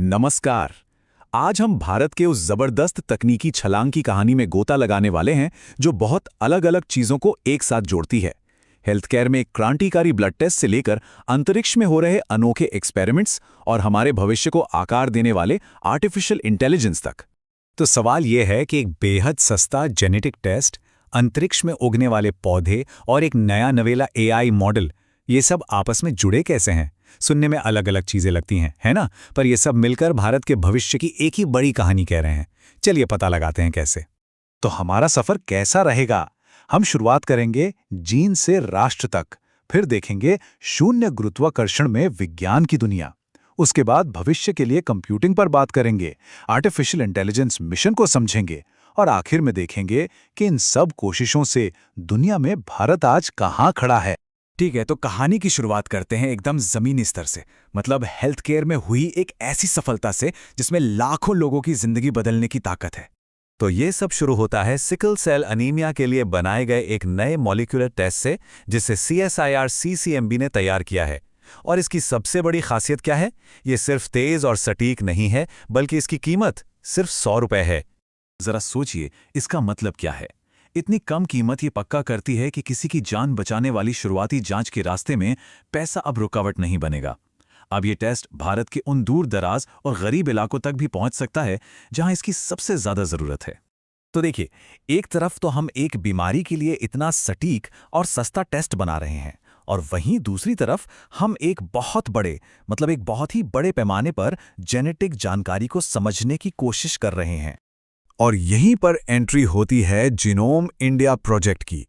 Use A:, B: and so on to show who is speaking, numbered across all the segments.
A: नमस्कार। आज हम भारत के उस जबरदस्त तकनीकी छलांग की कहानी में गोता लगाने वाले हैं जो बहुत अलग-अलग चीजों को एक साथ जोड़ती है। हेल्थ केयर में एक क्रांतिकारी ब्लड टेस्ट से लेकर अंतरिक्ष में हो रहे अनोखे एक्सपेरिमेंट्स और हमारे भविष्य को आकार देने वाले आर्टिफिशियल इंटेलिजेंस तक।
B: तो सवाल यह है कि एक बेहद सस्ता जेनेटिक टेस्ट, अंतरिक्ष में उगने वाले पौधे और एक नया नवेला एआई मॉडल, ये सब आपस में जुड़े कैसे हैं? सुनने में अलग अलग चीजें लगती हैं, है ना? पर ये सब मिलकर भारत के भविष्य की एक ही बड़ी कहानी कह रहे हैं। चलिए पता लगाते हैं कैसे।
C: तो हमारा सफर कैसा रहेगा? हम शुरुआत करेंगे जीन से राष्ट्र तक, फिर देखेंगे शून्य गुरुत्वाकर्षण में विज्ञान की दुनिया। उसके बाद भविष्य के लिए कंप्यूटिंग पर बात करेंगे, आर्टिफिशियल इंटेलिजेंस मिशन को समझेंगे और आखिर में देखेंगे कि इन सब कोशिशों से दुनिया में भारत आज कहाँ खड़ा है।
B: ठीक है, तो कहानी की शुरुआत करते हैं एकदम जमीनी स्तर से, मतलब हेल्थ केयर में हुई एक ऐसी सफलता से जिसमें लाखों लोगों की जिंदगी बदलने की ताकत है।
D: तो ये सब शुरू होता है सिकल सेल अनीमिया के लिए बनाए गए एक नए मॉलिक्यूलर टेस्ट से, जिसे CSIR CCMB ने तैयार किया है। और इसकी सबसे बड़ी खासियत क्या है? ये सिर्फ तेज और सटीक नहीं है, बल्कि इसकी कीमत सिर्फ 100 रुपए है।
A: जरा सोचिए, इसका मतलब क्या है? इतनी कम कीमत ये पक्का करती है कि किसी की जान बचाने वाली शुरुआती जांच के रास्ते में पैसा अब रुकावट नहीं बनेगा। अब ये टेस्ट भारत के उन दूर दराज और गरीब इलाकों तक भी पहुंच सकता है जहां इसकी सबसे ज्यादा जरूरत है।
B: तो देखिए, एक तरफ तो हम एक बीमारी के लिए इतना सटीक और सस्ता टेस्ट बना रहे हैं, और वहीं दूसरी तरफ हम एक बहुत ही बड़े पैमाने पर जेनेटिक जानकारी को समझने की कोशिश कर रहे हैं।
A: और यहीं पर एंट्री होती है जीनोम इंडिया प्रोजेक्ट की।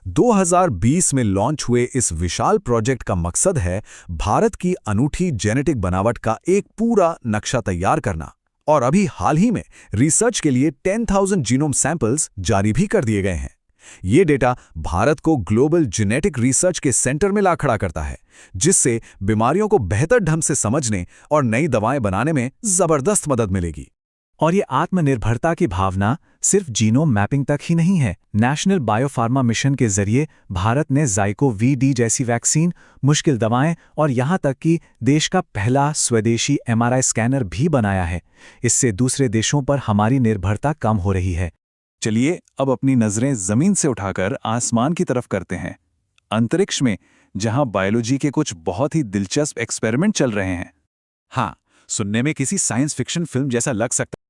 A: 2020 में लॉन्च हुए इस विशाल प्रोजेक्ट का मकसद है भारत की अनूठी जेनेटिक बनावट का एक पूरा नक्शा तैयार करना। और अभी हाल ही में रिसर्च के लिए 10,000 जीनोम सैंपल्स जारी भी कर दिए गए हैं। ये डेटा भारत को ग्लोबल जेनेटिक रिसर्च के सेंटर में ला खड़ा करता है, जिससे बीमारियों को बेहतर ढंग से समझने और नई दवाएं बनाने में जबरदस्त मदद मिलेगी।
B: और ये आत्मनिर्भरता की भावना सिर्फ जीनोम मैपिंग तक ही नहीं है। नेशनल बायोफार्मा मिशन के जरिए भारत ने ज़ाइको VD जैसी वैक्सीन, मुश्किल दवाएं और यहाँ तक कि देश का पहला स्वदेशी MRI स्कैनर भी बनाया है। इससे दूसरे देशों पर हमारी निर्भरता कम हो रही है।
A: चलिए अब अपनी नजरें जमीन से उठाकर आसमान की तरफ करते हैं, अंतरिक्ष में, जहां बायोलॉजी के कुछ बहुत ही दिलचस्प एक्सपेरिमेंट चल रहे हैं। हाँ, सुनने में किसी साइंस फिक्शन फिल्म जैसा लग सकता